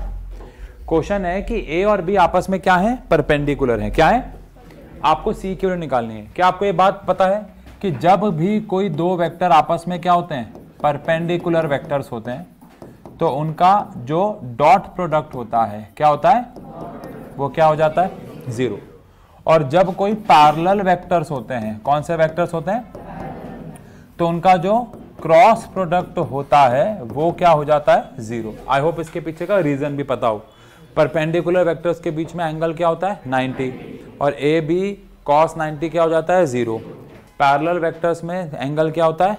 Question है कि a और b आपस में क्या है? परपेंडिकुलर है। क्या है? आपको c की वैल्यू निकालनी है। क्या आपको ये बात पता है कि जब भी कोई दो वेक्टर आपस में क्या होते हैं? परपेंडिकुलर वेक्टर्स होते हैं, तो उनका जो डॉट प्रोडक्ट होता है क्या होता है? वो क्या हो जाता है? 0। और जब कोई पैरेलल वेक्टर्स होते हैं, कौन से वेक्टर्स होते हैं? तो उनका जो क्रॉस प्रोडक्ट होता है वो क्या हो जाता है? 0। आई होप इसके पीछे का रीजन भी पता हो। परपेंडिकुलर वेक्टर्स के बीच में एंगल क्या होता है? 90, और ए बी कॉस 90 क्या हो जाता है? 0। पैरेलल वेक्टर्स में एंगल क्या होता है?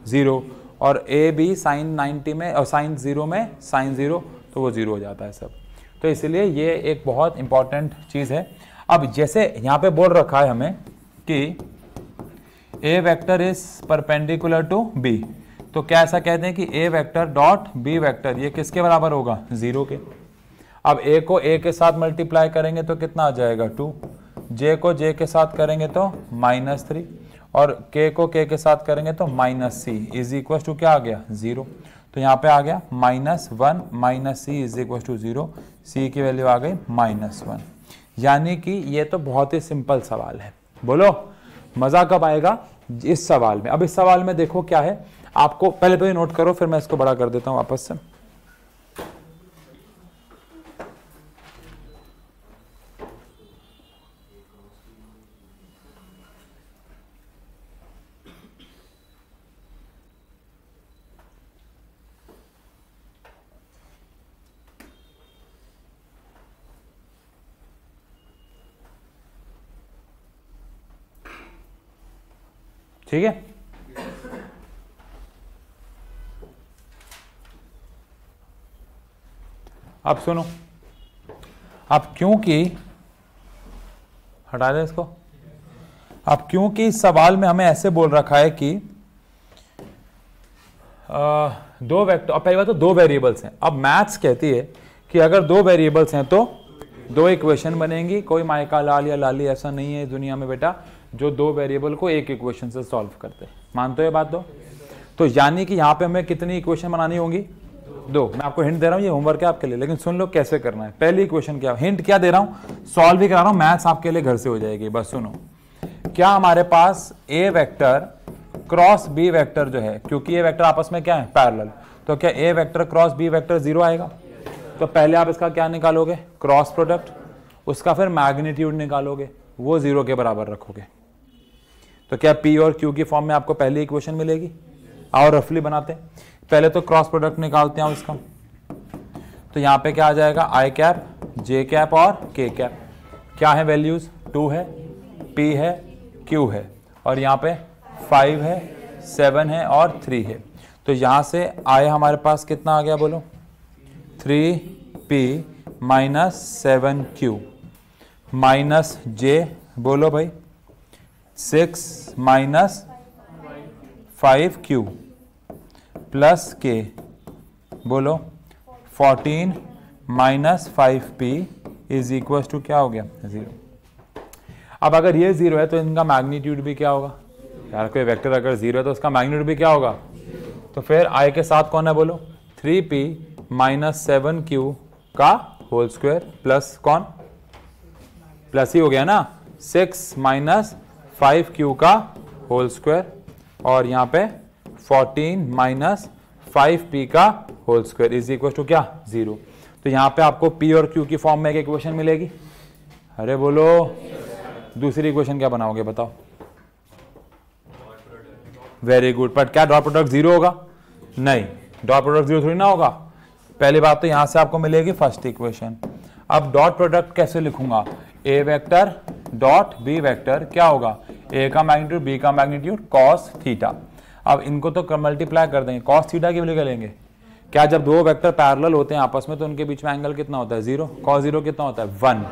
0, और ए बी साइन 90 में और साइन 0 में साइन 0, तो वो 0 हो जाता है सब। तो इसलिए ये एक बहुत इंपॉर्टेंट चीज़ है। अब जैसे यहाँ पे बोल रखा है हमें कि A vector is perpendicular to B, तो क्या ऐसा कहते हैं कि A vector dot B vector ये किसके बराबर होगा? 0 के। अब ए को ए के साथ मल्टीप्लाई करेंगे तो कितना आ जाएगा? 2। जे को जे के साथ करेंगे तो -3, और के को के के साथ करेंगे तो -c इज इक्वल टू क्या आ गया? 0। तो यहाँ पे आ गया -1 - c is equal to 0। c की वैल्यू आ गई -1। यानी कि ये तो बहुत ही सिंपल सवाल है। बोलो मजा कब आएगा इस सवाल में? अब इस सवाल में देखो क्या है, आपको पहले तो ये नोट करो, फिर मैं इसको बड़ा कर देता हूं वापस से। ठीक है, अब सुनो। अब क्योंकि हटा दे इसको। अब क्योंकि इस सवाल में हमें ऐसे बोल रखा है कि दो वेक्टर, और पहली बात तो दो वेरिएबल्स हैं। अब मैथ्स कहती है कि अगर दो वेरिएबल्स हैं तो दो इक्वेशन बनेंगी। कोई माइका लाल या लाली ऐसा नहीं है दुनिया में बेटा जो दो वेरिएबल को एक इक्वेशन से सॉल्व करते हैं। मानते हो ये बात? दो। तो यानी कि यहाँ पे हमें कितनी इक्वेशन बनानी होंगी? दो। मैं आपको हिंट दे रहा हूँ, ये होमवर्क है आपके लिए, लेकिन सुन लो कैसे करना है। पहली इक्वेशन क्या, हिंट क्या दे रहा हूँ, सॉल्व भी करा रहा हूँ, मैथ्स आपके लिए घर से हो जाएगी। बस सुनो, क्या हमारे पास A vector cross B vector जो है, क्योंकि ये वेक्टर आपस में क्या है? पैरेलल, तो क्या A vector cross B vector 0 आएगा? तो पहले आप इसका क्या निकालोगे? क्रॉस प्रोडक्ट, उसका फिर मैग्नीट्यूड निकालोगे, वो 0 के बराबर रखोगे। तो क्या पी और क्यू की फॉर्म में आपको पहली इक्वेशन मिलेगी? आओ रफली बनाते हैं। पहले तो क्रॉस प्रोडक्ट निकालते हैं इसका। तो यहाँ पे क्या आ जाएगा? आई कैप, जे कैप और के कैप। क्या है वैल्यूज? 2 है, पी है, क्यू है, और यहाँ पे 5 है, 7 है और 3 है। तो यहाँ से आई हमारे पास कितना आ गया बोलो? 3p माइनस 7q माइनस जे, बोलो भाई 6 माइनस 5q प्लस के, बोलो 14 minus 5p is equal to क्या हो गया 0। अब अगर ये 0 है तो इनका मैग्नीट्यूड भी क्या होगा यार, कोई वेक्टर अगर 0 है तो उसका मैग्नीट्यूड भी क्या होगा। तो फिर i के साथ कौन है बोलो 3p माइनस 7q का होल स्क्वायर प्लस कौन, प्लस ही हो गया ना 6 माइनस 5q का होल स्क्वायर, और यहाँ पे 14 माइनस 5p का whole square is equal to क्या 0। तो यहाँ पे आपको p और q की फॉर्म में एक इक्वेशन मिलेगी। अरे बोलो दूसरी इक्वेशन क्या बनाओगे बताओ। वेरी गुड, बट क्या डॉट प्रोडक्ट 0 होगा, नहीं डॉट प्रोडक्ट 0 थोड़ी ना होगा। पहली बात तो यहां से आपको मिलेगी फर्स्ट इक्वेशन। अब डॉट प्रोडक्ट कैसे लिखूंगा, ए वेक्टर डॉट बी वेक्टर क्या होगा, ए का मैग्नीट्यूड बी का मैग्नीट्यूड कॉस थीटा। अब इनको तो मल्टीप्लाई कर देंगे, कॉस थीटा की वैल्यू क्या लेंगे, क्या जब दो वेक्टर पैरेलल होते हैं आपस में तो उनके बीच में एंगल कितना होता है 0, कॉस 0 कितना होता है 1।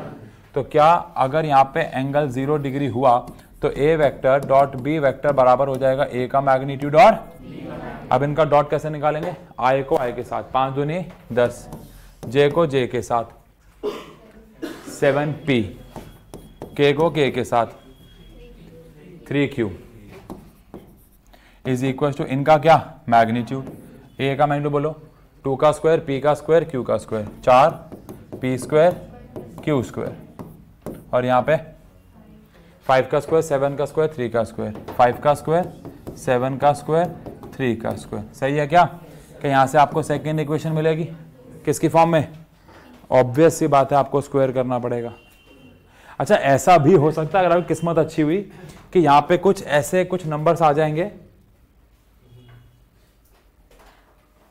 तो क्या अगर यहाँ पे एंगल 0 डिग्री हुआ तो a vector dot B vector बराबर हो जाएगा ए का मैग्नीट्यूड और, अब इनका डॉट कैसे निकालेंगे, आई को आई के साथ 5 दूनी 10, जे को जे के साथ 7p, के को के के साथ 3q इज इक्वल टू इनका क्या मैग्नीट्यूड, ए का मैग्नीट्यूड बोलो 2 का स्क्वायर p का स्क्वायर q का square 4p square q square, और यहाँ पे 5 का स्क्वायर 7 का स्क्वायर 3 का स्क्वायर, 5 का स्क्वायर 7 का स्क्वायर 3 का स्क्वायर। सही है क्या, कि यहाँ से आपको सेकेंड इक्वेशन मिलेगी किसकी फॉर्म में, ऑब्वियस सी बात है आपको स्क्वायर करना पड़ेगा। अच्छा ऐसा भी हो सकता है अगर आपकी किस्मत अच्छी हुई कि यहाँ पे कुछ ऐसे कुछ नंबर्स आ जाएंगे,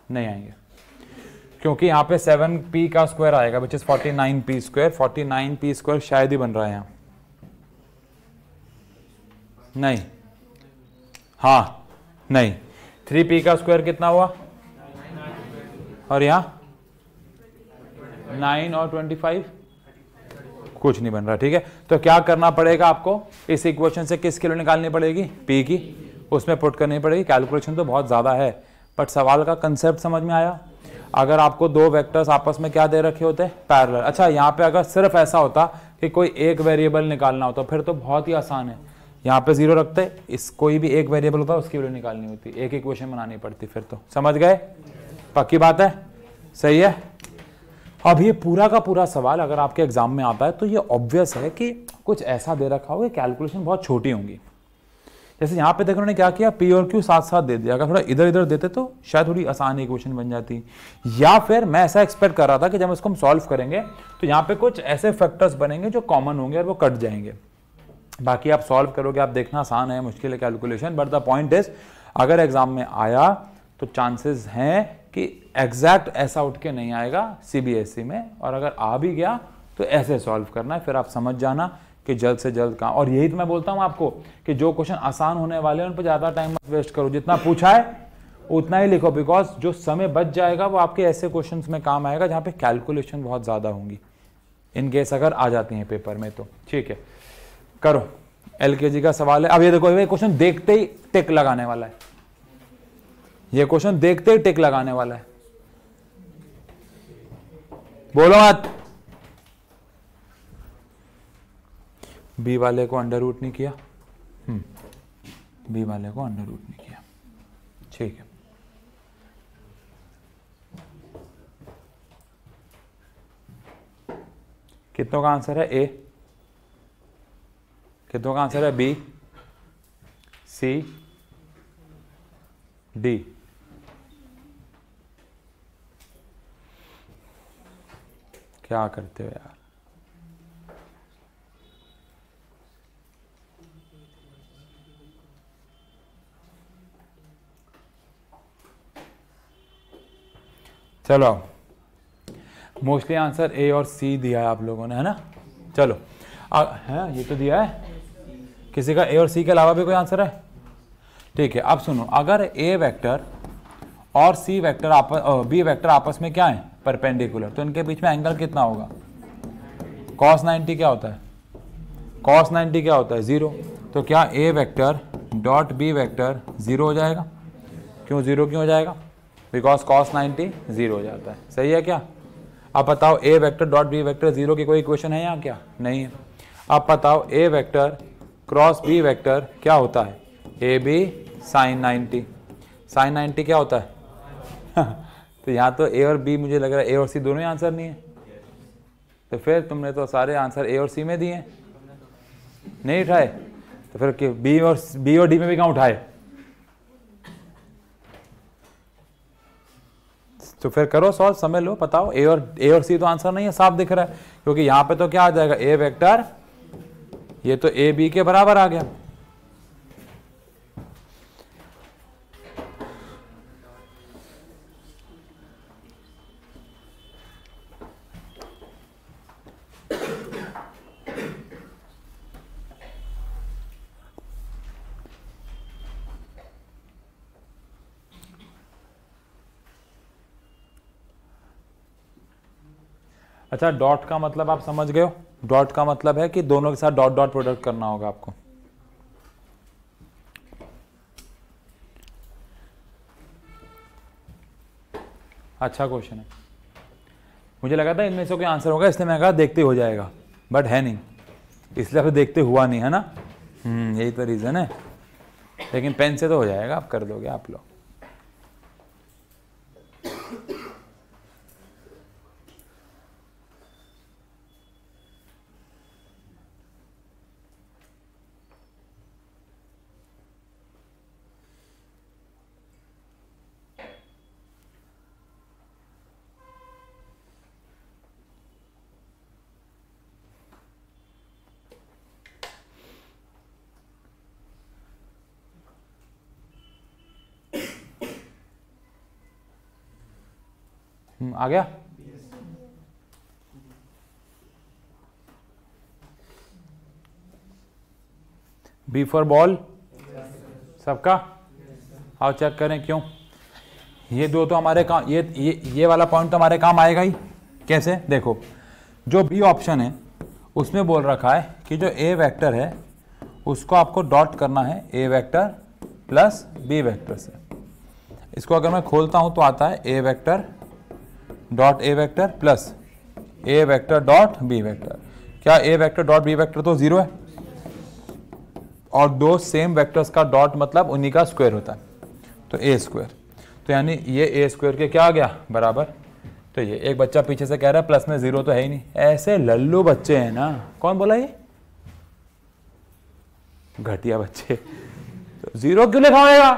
नहीं आएंगे क्योंकि यहाँ पे 7p का स्क्वायर आएगा which is 49p square, 49p square शायद ही बन रहा है यहाँ, नहीं हाँ नहीं, 3p का स्क्वायर कितना हुआ और यहाँ 9 और 25 कुछ नहीं बन रहा। ठीक है, तो क्या करना पड़ेगा आपको, इस इक्वेशन से किस किलो निकालनी पड़ेगी p की, उसमें पुट करनी पड़ेगी। कैलकुलेशन तो बहुत ज्यादा है बट सवाल का कंसेप्ट समझ में आया। अगर आपको दो वेक्टर्स आपस में क्या दे रखे होते हैं पैरेलल, अच्छा यहाँ पे अगर सिर्फ ऐसा होता कि कोई एक वेरिएबल निकालना होता फिर तो बहुत ही आसान है, यहाँ पे 0 रखते, इस कोई भी एक वेरिएबल होता उसकी वैल्यू निकालनी होती, एक इक्वेशन बनानी पड़ती, फिर तो समझ गए, पक्की बात है, सही है। अब ये पूरा का पूरा सवाल अगर आपके एग्जाम में आता है तो ये ऑब्वियस है कि कुछ ऐसा दे रखा होगा, कैलकुलेशन बहुत छोटी होंगी। जैसे यहाँ पे देखो उन्होंने क्या किया, पी और क्यू साथ साथ दे दिया, अगर थोड़ा इधर इधर देते तो शायद थोड़ी आसान इक्वेशन बन जाती, या फिर मैं ऐसा एक्सपेक्ट कर रहा था कि जब इसको हम सॉल्व करेंगे तो यहाँ पे कुछ ऐसे फैक्टर्स बनेंगे जो कॉमन होंगे और वो कट जाएंगे। बाकी आप सॉल्व करोगे, आप देखना आसान है मुश्किल है calculation, but the point is अगर एग्जाम में आया तो चांसेस हैं कि एग्जैक्ट ऐसा उठ के नहीं आएगा सीबीएसई में, और अगर आ भी गया तो ऐसे सॉल्व करना है, फिर आप समझ जाना कि जल्द से जल्द कहाँ। और यही तो मैं बोलता हूँ आपको कि जो क्वेश्चन आसान होने वाले हैं उन पर ज़्यादा टाइम मत वेस्ट करो, जितना पूछा है उतना ही लिखो, बिकॉज जो समय बच जाएगा वो आपके ऐसे क्वेश्चंस में काम आएगा जहाँ पे कैलकुलेशन बहुत ज़्यादा होंगी, इन केस अगर आ जाती हैं पेपर में तो। ठीक है, करो, एलकेजी का सवाल है। अब ये देखो, ये क्वेश्चन देखते ही टिक लगाने वाला है, ये क्वेश्चन देखते ही टिक लगाने वाला है, बोलो मत। बी वाले को अंडर रूट नहीं किया, बी वाले को अंडर रूट नहीं किया, ठीक है। कितनों का आंसर है ए, कितनों का आंसर है बी, सी, डी। क्या करते हो यार, चलो मोस्टली आंसर ए और सी दिया है आप लोगों ने, है ना। चलो है, ये तो दिया है, किसी का ए और सी के अलावा भी कोई आंसर है? ठीक है, अब सुनो, अगर ए वेक्टर और सी वेक्टर आपस बी वेक्टर आपस में क्या है परपेंडिकुलर, तो इनके बीच में एंगल कितना होगा, cos 90 क्या होता है, cos 90 क्या होता है 0। तो क्या A vector dot B vector 0 हो जाएगा। क्यों 0 क्यों हो जाएगा? बिकॉज cos 90 0 हो जाता है। सही है क्या? अब बताओ ए वेक्टर डॉट बी वेक्टर 0 की कोई इक्वेशन है यहाँ क्या? नहीं है। अब बताओ ए वेक्टर क्रॉस बी वेक्टर क्या होता है? A B sign 90। साइन 90 क्या होता है? तो यहाँ तो ए और बी, मुझे लग रहा है ए और सी दोनों ही आंसर नहीं है। तो फिर तुमने तो सारे आंसर ए और सी में दिए, नहीं उठाए, तो फिर बी और डी में भी कहाँ उठाए? तो फिर करो सॉल्व, समझ लो, बताओ ए और सी तो आंसर नहीं है, साफ दिख रहा है। क्योंकि यहां पे तो क्या आ जाएगा? ए वेक्टर, ये तो ए बी के बराबर आ गया। अच्छा, डॉट का मतलब आप समझ गए हो? डॉट का मतलब है कि दोनों के साथ डॉट डॉट प्रोडक्ट करना होगा आपको। अच्छा क्वेश्चन है। मुझे लगा था इनमें से कोई आंसर होगा, इसलिए मैं कहा देखते हो जाएगा, बट है नहीं, इसलिए फिर देखते हुआ नहीं, है ना? यही तो रीजन है। लेकिन पेन से तो हो जाएगा, आप कर दोगे आप लोग। आ गया? बी फॉर बॉल सबका? आओ चेक करें क्यों। ये दो तो हमारे काम, ये वाला पॉइंट तो हमारे काम आएगा ही। कैसे? देखो, जो बी ऑप्शन है उसमें बोल रखा है कि जो ए वेक्टर है उसको आपको डॉट करना है A vector plus B vector से। इसको अगर मैं खोलता हूं तो आता है A vector dot A vector plus A vector dot B vector. क्या A vector dot B vector तो 0 है, और दो सेम वेक्टर्स का डॉट मतलब उन्हीं का स्क्वायर होता है, तो ए स्क्वायर। तो यानी ये ए स्क्वायर के क्या आ गया? बराबर। तो ये एक बच्चा पीछे से कह रहा है प्लस में 0 तो है ही नहीं। ऐसे लल्लू बच्चे हैं ना। कौन बोला ये? घटिया बच्चे। तो 0 क्यों लिखा होगा?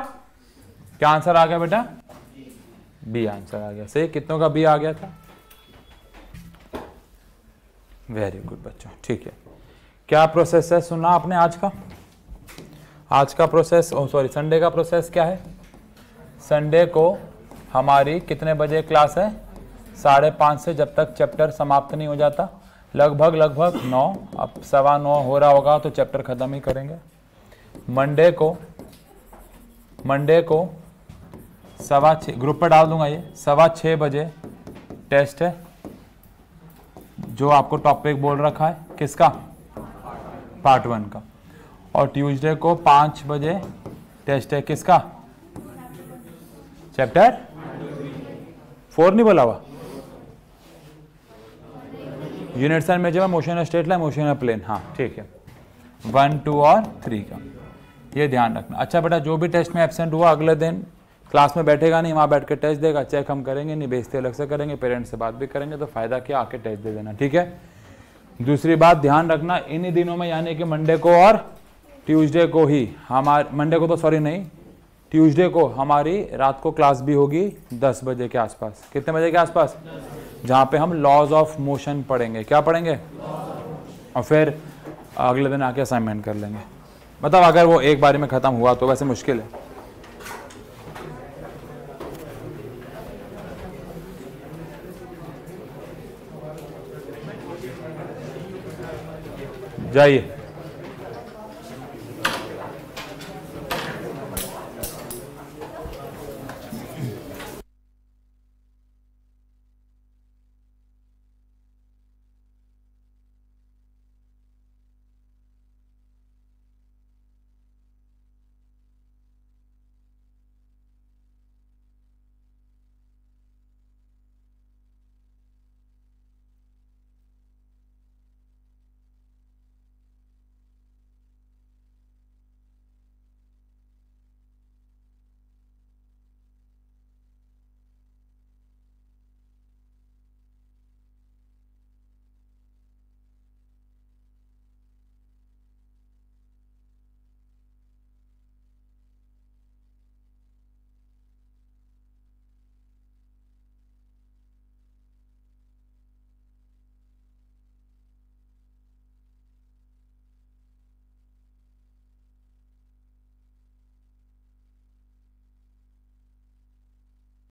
क्या आंसर आ गया बेटा? बी आंसर आ गया। सही, कितनों का बी आ गया था? वेरी गुड बच्चों, ठीक है। क्या प्रोसेस है सुना आपने आज का? आज का प्रोसेस, संडे का प्रोसेस क्या है? संडे को हमारी कितने बजे क्लास है? 5:30 से, जब तक चैप्टर समाप्त नहीं हो जाता, लगभग 9। अब 9:15 हो रहा होगा तो चैप्टर खत्म ही करेंगे। मंडे को 6:15 ग्रुप पर डाल दूंगा, ये 6:15 बजे टेस्ट है, जो आपको टॉपिक बोल रखा है किसका? पार्ट 1 का। और ट्यूसडे को 5 बजे टेस्ट है किसका? चैप्टर 4 नहीं बोला हुआ? यूनिट्स एंड मेजर में motion straight line, motion plane. हाँ ठीक है, 1, 2 और 3 का, ये ध्यान रखना। अच्छा बेटा, जो भी टेस्ट में एब्सेंट हुआ अगले दिन क्लास में बैठेगा नहीं, वहाँ बैठ के टेस्ट देगा, चेक हम करेंगे नहीं, बेइज्जती अलग से करेंगे, पेरेंट्स से बात भी करेंगे, तो फायदा क्या, आके टेस्ट दे देना, ठीक है। दूसरी बात ध्यान रखना, इन्हीं दिनों में यानी कि मंडे को और ट्यूसडे को ही मंडे को तो सॉरी नहीं, ट्यूसडे को हमारी रात को क्लास भी होगी 10 बजे के आसपास। कितने बजे के आसपास? जहाँ पे हम लॉज ऑफ मोशन पढ़ेंगे। क्या पढ़ेंगे? और फिर अगले दिन आके असाइनमेंट कर लेंगे। मतलब अगर वो एक बारी में ख़त्म हुआ तो, वैसे मुश्किल है। जाइए।